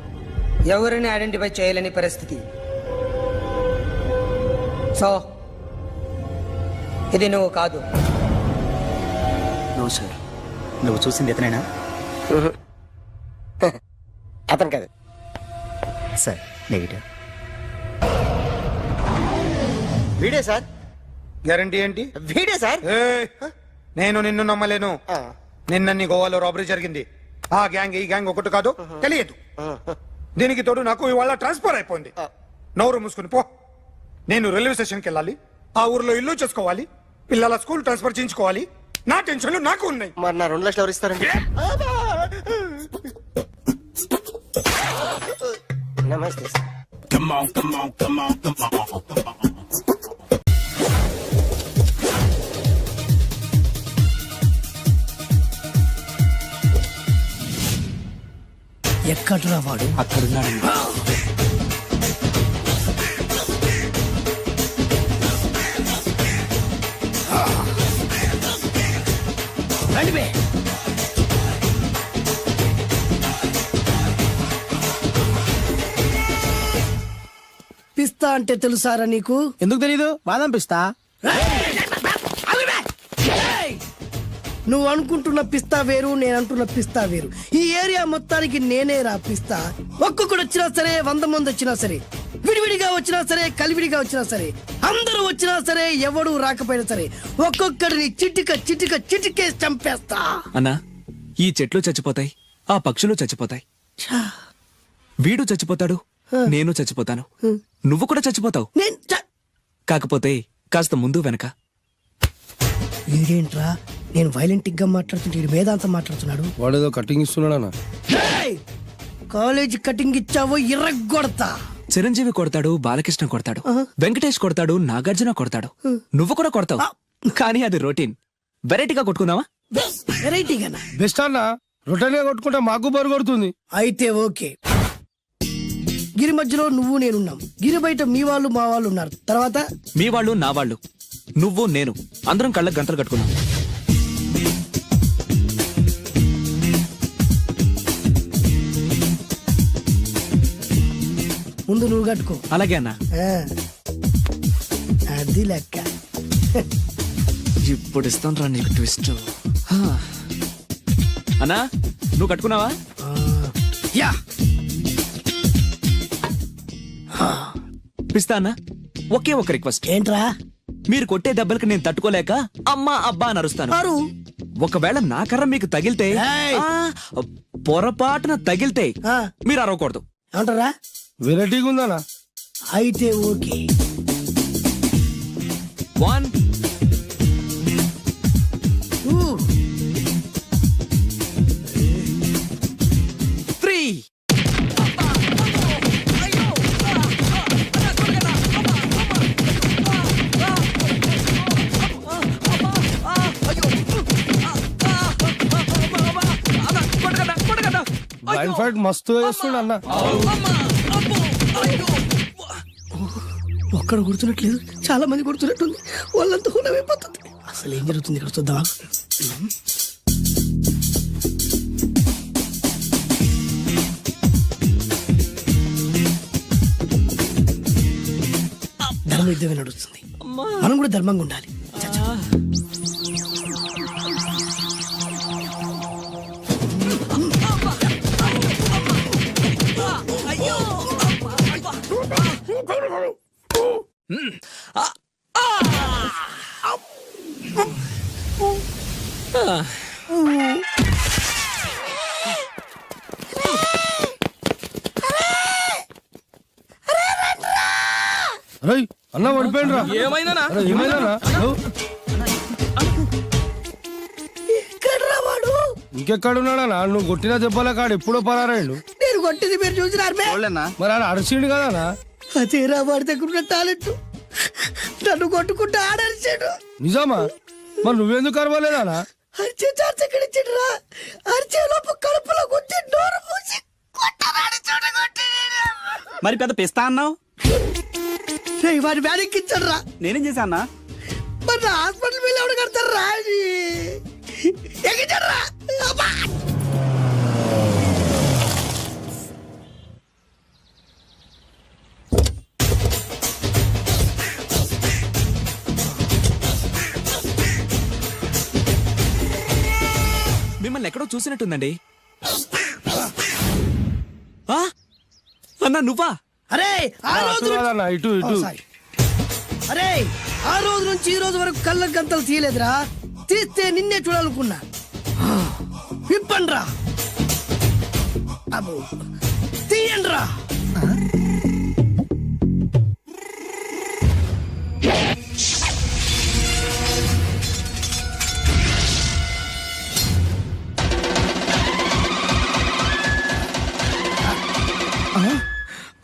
ఎవరిని ఐడెంటిఫై చేయలేని పరిస్థితి. సో ఇది నువ్వు కాదు. నో సార్, నువ్వు చూసింది ఇతనేనా? అతను కాదు సార్, నెగిటివ్. వీడే సార్. గ్యారంటీ ఏంటి? వీడే సార్. నేను నిన్ను నమ్మలేను. నిన్న గోవాలో రాబరీ జరిగింది. ఆ గ్యాంగ్ ఈ గ్యాంగ్ ఒకటి కాదు, తెలియదు. దీనికి తోడు నాకు ఇవాళ ట్రాన్స్ఫర్ అయిపోయింది. నోరు మూసుకుని పో. నేను రైల్వే స్టేషన్కి వెళ్ళాలి, ఆ ఊర్లో ఇల్లు చేసుకోవాలి, పిల్లల స్కూల్ ట్రాన్స్ఫర్ చేయించుకోవాలి. నా టెన్షన్లు నాకు ఉన్నాయి. మరి నా 2 లక్షలు ఎవరు ఇస్తారండి? నమస్తే సార్. ఎక్కడ్రా వాడు? అక్కడున్నాడు. రండివే. పిస్తా అంటే తెలుసారా నీకు? ఎందుకు తెలీదు? బాదం పిస్తా. నువ్వు అనుకుంటున్న పిస్తా వేరు, నేను అంటున్న పిస్తా వేరు. ఈ ఏరియా మొత్తానికి నేనే రా పిస్తా. ఒక్కొక్కడు వచ్చినా సరే, 100 మంది వచ్చినా సరే, విడివిడిగా వచ్చినా సరే, కలివిడిగా వచ్చినా సరే, అందరూ వచ్చినా సరే, ఎవడు రాకపోయినా సరే, ఒక్కొక్కడిని చిటిక చిటిక చిటికేసి చంపేస్తా. అన్నా, ఈ చెట్లు చచ్చిపోతాయి, ఆ పక్షులు చచ్చిపోతాయి, వీడు చచ్చిపోతాడు, నేను చచ్చిపోతాను, నువ్వు కూడా చచ్చిపోతావు. కాకపోతే కాస్త ముందు వెనక. వీడేంట్రా, నేను వైలెంటిక్ గా మాట్లాడుతుంటే వేదాంతం మాట్లాడుతున్నాడు. వాడేదో కటింగ్ ఇస్తున్నాడా? కాలేజీ కటింగ్ ఇచ్చావో ఇర్రగొడతా. చిరంజీవి కొడతాడు, బాలకృష్ణ కొడతాడు, వెంకటేష్ కొడతాడు, నాగార్జున కొడతాడు, నువ్వు కూడా కొడతావు. కానీ అది రొటీన్. వెరైటీగా కొట్టుకుందామా? వెరైటీగానా? బెస్ట్ అన్న, రొటీన్ గా కొట్టుకుంటే మాకు బరు కొడుతుంది. అయితే ఓకే. గిరి మధ్యలో నువ్వు నేనున్నాం, గిరి బయట మీ వాళ్ళు మా వాళ్ళు ఉన్నారు. తర్వాత మీ వాళ్ళు నా వాళ్ళు, నువ్వు నేను, అందరం కళ్ళకు గంటలు కట్టుకున్నాం. ముందు నువ్వు కట్టుకో. అలాగే అన్నా. అది లెక్క. ఇప్పుడు ఇస్తాను రా నీకు ట్విస్ట్. అన్నా, నువ్వు కట్టుకున్నావా? యా. పిస్తా అన్నా, ఒకే ఒక రిక్వెస్ట్. ఏంట్రా? మీరు కొట్టే దెబ్బలకి నేను తట్టుకోలేక అమ్మా అబ్బా అని అరుస్తాను. ఒకవేళ నా కర్ర మీకు తగిలితే ఆ, పొరపాటున తగిలితే మీరు అరవకూడదు. ఏమంటారా? వెరైటీగా ఉందనా? అయితే ఓకే. 1 3 బ్లైండ్ ఫైట్ మస్తు వేస్తుండ అన్న. ఒక్కడ గుర్తున్నట్లేదు, చాలా మంది గుర్తున్నట్టుంది. వాళ్ళంతా హులమైపోతుంది. అసలు ఏం జరుగుతుంది ఇక్కడ చూద్దామా? ధర్మ యుద్ధమే నడుస్తుంది. మనం కూడా ధర్మంగా ఉండాలి. అరే అన్న పడిపోయిండ్రా. ఏమైందనా? అరే, ఏమైందన్నా? ఇంకెక్కడున్నాడనా? నువ్వు కొట్టిన దెబ్బల కాడు ఎప్పుడో పరారాయండు. నేను కొట్టింది మీరు చూసినారు. మరి ఆడ అరిసిండు కదనా? అదేరా వాడి దగ్గర ఉన్న టాలెంట్. నన్ను కొట్టుకుంటూ ఆడరిచాడు. నిజమా? మరి నువ్వెందుకు అరవలేదానా? అరిచే ఛాన్స్ ఎక్కడిచ్చాడురా? అరిచే లోపు కడుపులో గుచ్చి నోరు మూసి కొట్టరాడు చూడగొట్టి. మరి పెద్ద పిస్తా అన్నావు. వాడి వ్యాధికిచ్చాడు రా. నేనేం చేశానా? మరి హాస్పిటల్ బిల్ ఎవడు కడతారు రా? ఎక్కించాడు రా. మిమ్మల్ని ఎక్కడో చూసినట్టుందండి. ఆ? అన్నా నువ్వా? అరే ఆ రోజు అన్న, ఇటు ఇటు. అరే ఆ రోజు నుంచి ఈ రోజు వరకు కళ్ళ గంతలు తీయలేదురా. తీస్తే నిన్నే చూడాలనుకున్నా. విప్పండ్రా. అబ్బో తీయండ్రా.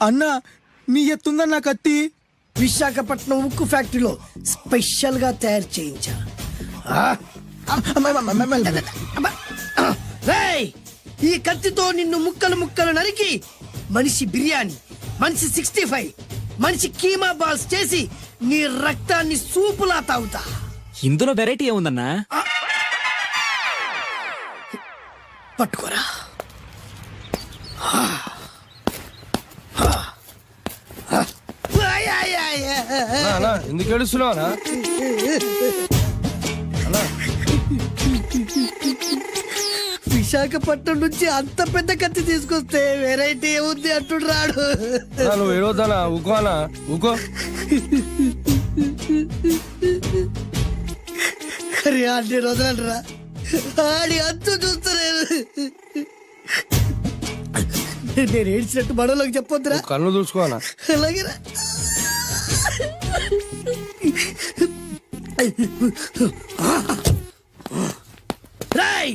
అన్న నీ ఎత్తుందన్న కత్తి. విశాఖపట్నం ఉక్కు ఫ్యాక్టరీలో స్పెషల్ గా తయారు చేయించా. రేయ్, ఈ కత్తితో నిన్ను ముక్కలు ముక్కలు నరికి మనిషి బిర్యానీ, మనిషి 65, మనిషి కీమా బాల్స్ చేసి నీ రక్తాన్ని సూపులా తాగుతా. ఇందులో వెరైటీ ఏముందన్నా? పట్టుకోరా. ఎందుకు ఏడుస్తున్నావునా? విశాఖపట్నం నుంచి అంత పెద్ద కత్తి తీసుకొస్తే వెరైటీ ఏముంది అంటుడు రాడు. నువ్వు ఏడవద్దనా? ఊకోనా? ఊకో. అరే అన్ని రోజులరా ఆడి అంతు చూస్తలేదు. నేను ఏడ్చినట్టు మనలోకి చెప్పొద్దురా. కన్ను చూసుకోనా? అలాగేరా. రాయ్,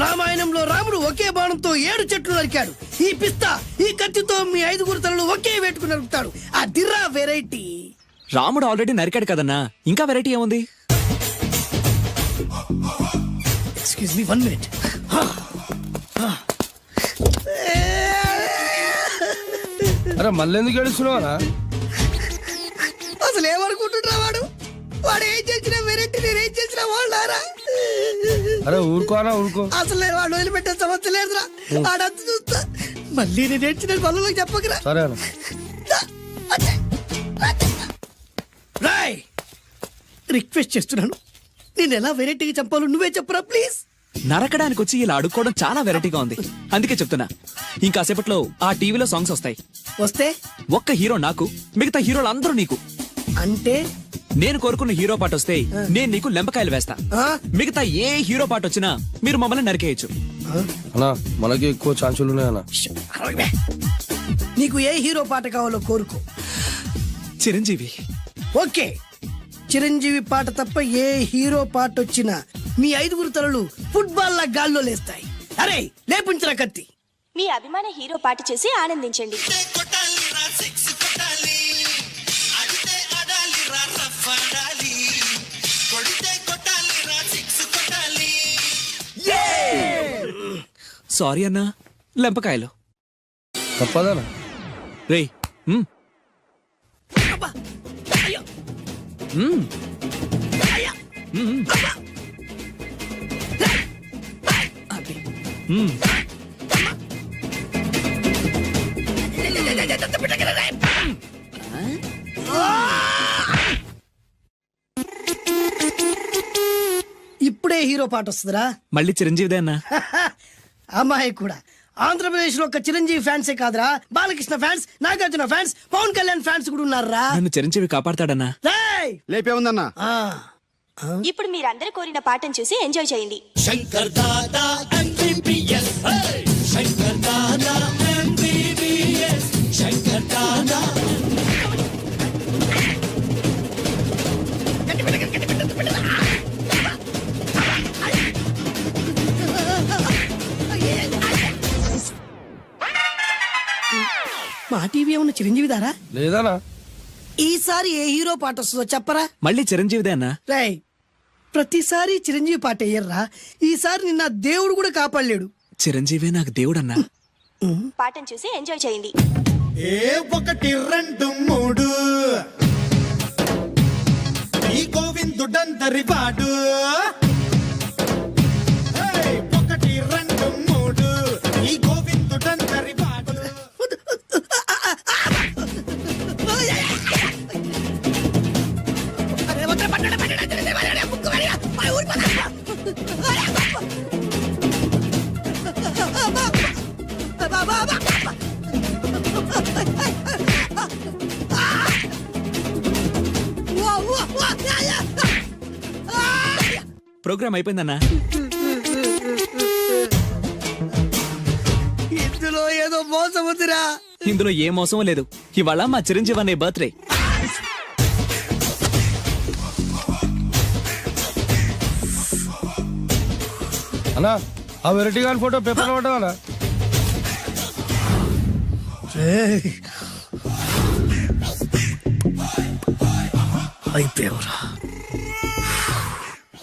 రామాయణంలో రాముడు ఒకే బాణంతో 7 చెట్లు నరికాడు. ఈ పిస్తా ఈ కత్తితో మీ 5 తలలు ఒకే వేటుకు నరుకుతాడు. ఆ దిర్రా వెరైటీ. రాముడు ఆల్రెడీ నరికాడు కదన్నా, ఇంకా వెరైటీ ఏముంది? Excuse me 1 minute. అరే మళ్ళీ ఎందుకు ఏడుస్తున్నావునా? అసలు ఏమనుకుంటున్నా వాడు? వాడు ఏం చేసిన వెరైటీ, నేను ఏం చేసిన వాళ్ళారా? అరే ఊరుకోనా? ఊరుకో. అసలు నేను వాడు వదిలిపెట్టే సమస్య లేదురా. ఆడంత చూస్తా. మళ్ళీ నేను ఏడ్చిన పనులకు చెప్పకరా. సరే రాయ్, రిక్వెస్ట్ చేస్తున్నాను, నేను ఎలా వెరైటీగా చంపాలో నువ్వే చెప్పురా ప్లీజ్. నరకడానికి వచ్చి ఇలా అడుక్కోవడం చాలా వెరైటీగా ఉంది, అందుకే చెప్తున్నా. ఇంకాసేపట్లో ఆ టీవీలో సాంగ్స్ వస్తాయి. వస్తే ఒక్క హీరో నాకు, మిగతా హీరోలు అందరూ నీకు. అంటే నేను కోరుకున్న హీరో పాట వస్తే నేను నీకు లెంపకాయలు వేస్తా. మిగతా ఏ హీరో పాట వచ్చినా మీరు మమ్మల్ని నరికేయచ్చు. అన్నా మనకి ఎక్కువ ఛాన్సులు ఉన్నాయన్నా. నీకు ఏ హీరో పాట కావాలో కోరుకో. చిరంజీవి. ఓకే, చిరంజీవి పాట తప్ప ఏ హీరో పాట వచ్చినా మీ 5 తలలు ఫుట్బాల్ లా గాల్లో లేస్తాయి. అరే లేపించరా కత్తి. మీ అభిమాన హీరో పాట చేసి ఆనందించండి. సారీ అన్నా, లెంపకాయలు తప్పదనా రే. ఇప్పుడే హీరో పాట వస్తుందిరా. మళ్ళీ చిరంజీవిదే అన్నా. అమ్మాయి కూడా ఆంధ్రప్రదేశ్ లో ఒక చిరంజీవి ఫ్యాన్సే కాదురా, Balakrishna fans, Nagarjuna fans, Pawan Kalyan fans కూడా ఉన్నారా. నన్ను చిరంజీవి కాపాడతాడన్నా. లేపే ఉందన్నా. ఇప్పుడు మీరందరూ కోరిన పాటను చూసి ఎంజాయ్ చేయండి. Shankar Dada MBBS, Shankar Dada MBBS, Shankar Dada. మా టీవీ ఏమన్నా చిరంజీవి దారా లేదనా. ఈసారి ఏ హీరో పాట వస్తుందో చెప్పరా. మళ్ళీ చిరంజీవిదే అన్నా. రేయ్, ప్రతిసారి చిరంజీవి పాట వేయర్రా. ఈసారి నిన్న దేవుడు కూడా కాపాడలేడు. చిరంజీవే నాకు దేవుడన్నా. పాటను చూసి ఎంజాయ్ చేయండి. 1 2 3 ఈ గోవిందుడందరి వాడు. 1 2 3 ఈ గోవిందుడందరి వాడు. ప్రోగ్రామ్ అయిపోయిందన్నా. ఇందులో ఏదో మోసం ఉందిరా. ఇందులో ఏ మోసం లేదు. ఇవాళ మా చిరంజీవి అనే బర్త్డే. అన్నా ఆ వెరైటీ గాని ఫోటో పేపర్ పడ్డా. అయిపోయావురా,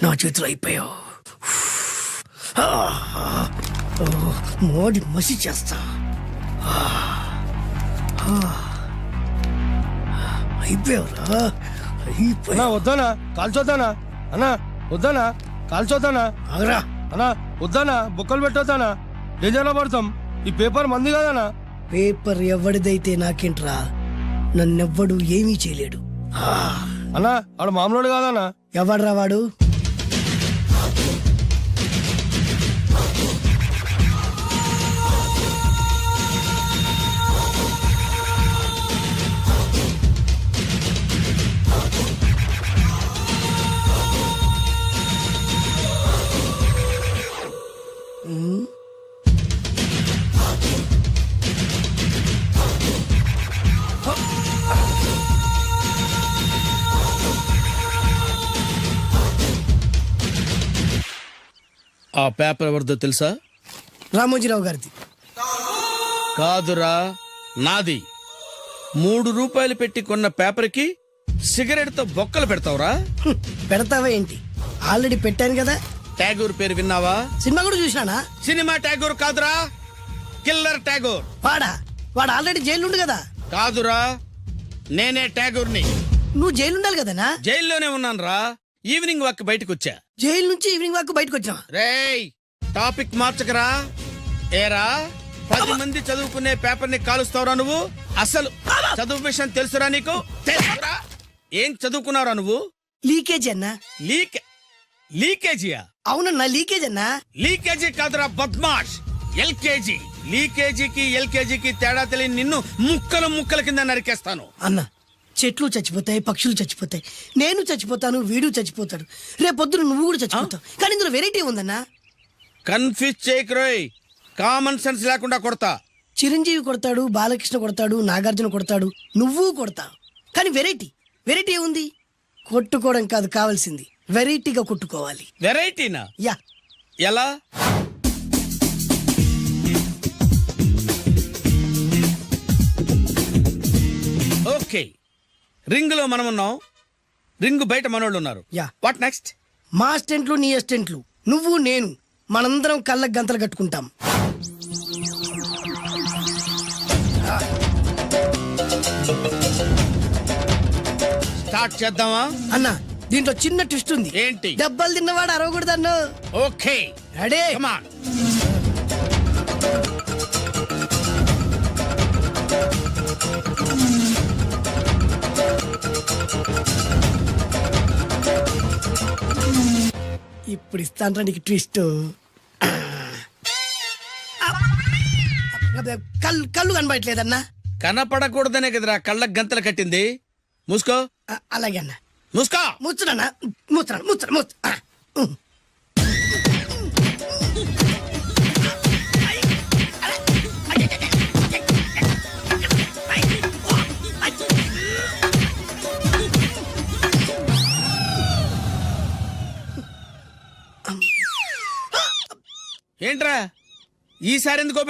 నా చేతులు అయిపోయావు. మోడి మసి చేస్తా. అయిపోయావురా, అన్నా వద్దానా కాల్చొద్దానా. అన్నా వద్దానా కాల్చొద్దానా. ఆగరా అన్నా వద్దానా, బొక్కలు పెట్టొద్దానా, డేంజర్లో పడతాం. ఈ పేపర్ మంది కాదనా. పేపర్ ఎవడిదైతే నాకేంట్రా, నన్నెవ్వడు ఏమీ చేయలేడు. అన్నా ఆడు మామూలు కాదనా. ఎవడ్రా వాడు? ఆ పేపర్ ఎవరిదో తెలుసా? రామోజీరావు గారిది. కాదురా, నాది. 3 రూపాయలు పెట్టి కొన్న పేపర్కి సిగరెట్ తో బొక్కలు పెడతావురా? పెడతావా ఏంటి? ఆల్రెడీ పెట్టాను కదా. ట్యాగూర్ పేరు విన్నావా? సినిమా కూడా చూసినానా? సినిమా ట్యాగూర్ కాదురా, కిల్లర్ ట్యాగూర్. వాడు ఆల్రెడీ జైలు కదా. కాదురా, నేనే ట్యాగూర్ని. నువ్వు జైలు ఉండాలి కదనా? జైల్లోనే ఉన్నాను రా. ఈవినింగ్ వాక్ బయటకు వచ్చా. జైలు నుంచి ఈవినింగ్ వాక్ బయటకు వచ్చా. రేయ్, టాపిక్ మార్చకరా. ఏరా, 10 మంది చదువుకునే పేపర్ ని కాలుస్తావురా నువ్వు? అసలు చదువు విషయం తెలుసురా నీకు? తెలుసురా? ఏం చదువుకున్నారా నువ్వు? లీకేజీ అన్నా. లీకేజీయా? అవునన్నా, లీకేజ్ అన్నా. లీకేజీ కాదురా బద్మాష్, ఎల్కేజీ. లీకేజీకి ఎల్కేజీకి తేడా తెలియని నిన్ను ముక్కలు ముక్కల కింద నరికేస్తాను. అన్నా, చెట్లు చచ్చిపోతాయి, పక్షులు చచ్చిపోతాయి, నేను చచ్చిపోతాను, వీడు చచ్చిపోతాడు, రేపొద్దున నువ్వు కూడా చచ్చిపోతావు. కానీ ఇందులో వెరైటీ ఉందన్నా. కన్ఫ్యూజ్ చేయకురోయ్, కామన్ సెన్స్ లేకుండా కొడతా. చిరంజీవి కొడతాడు, బాలకృష్ణ కొడతాడు, నాగార్జున కొడతాడు, నువ్వు కొడతావు. కానీ వెరైటీ ఉంది. కొట్టుకోవడం కాదు కావాల్సింది, వెరైటీగా కొట్టుకోవాలి. వెరైటీనా? యా. ఎలా? ఓకే, రింగ్ లో మనం ఉన్నాం, రింగ్ బయట మనోళ్ళు ఉన్నారు. యా. What next? మా అసిస్టెంట్లు, నీ అసిస్టెంట్లు, నువ్వు నేను, మనందరం కళ్ళకు గంతలు కట్టుకుంటాం. స్టార్ట్ చేద్దామా? అన్నా దీంట్లో చిన్న ట్విస్ట్ ఉంది. ఏంటి? దెబ్బలు తిన్నవాడు అరవకూడదన్ను. Okay, ready? Come on. ఇప్పుడు ఇస్తాను నీకు ట్విస్ట్. కళ్ళు కనబడట్లేదన్నా. కనపడకూడదనే కదరా కళ్ళకు గంతలు కట్టింది. మూసుకో. అలాగే అన్న. మూసుకో. ముచ్చునన్నా, ముచ్చున. ఏంట్రా ఈసారి ఎందుకో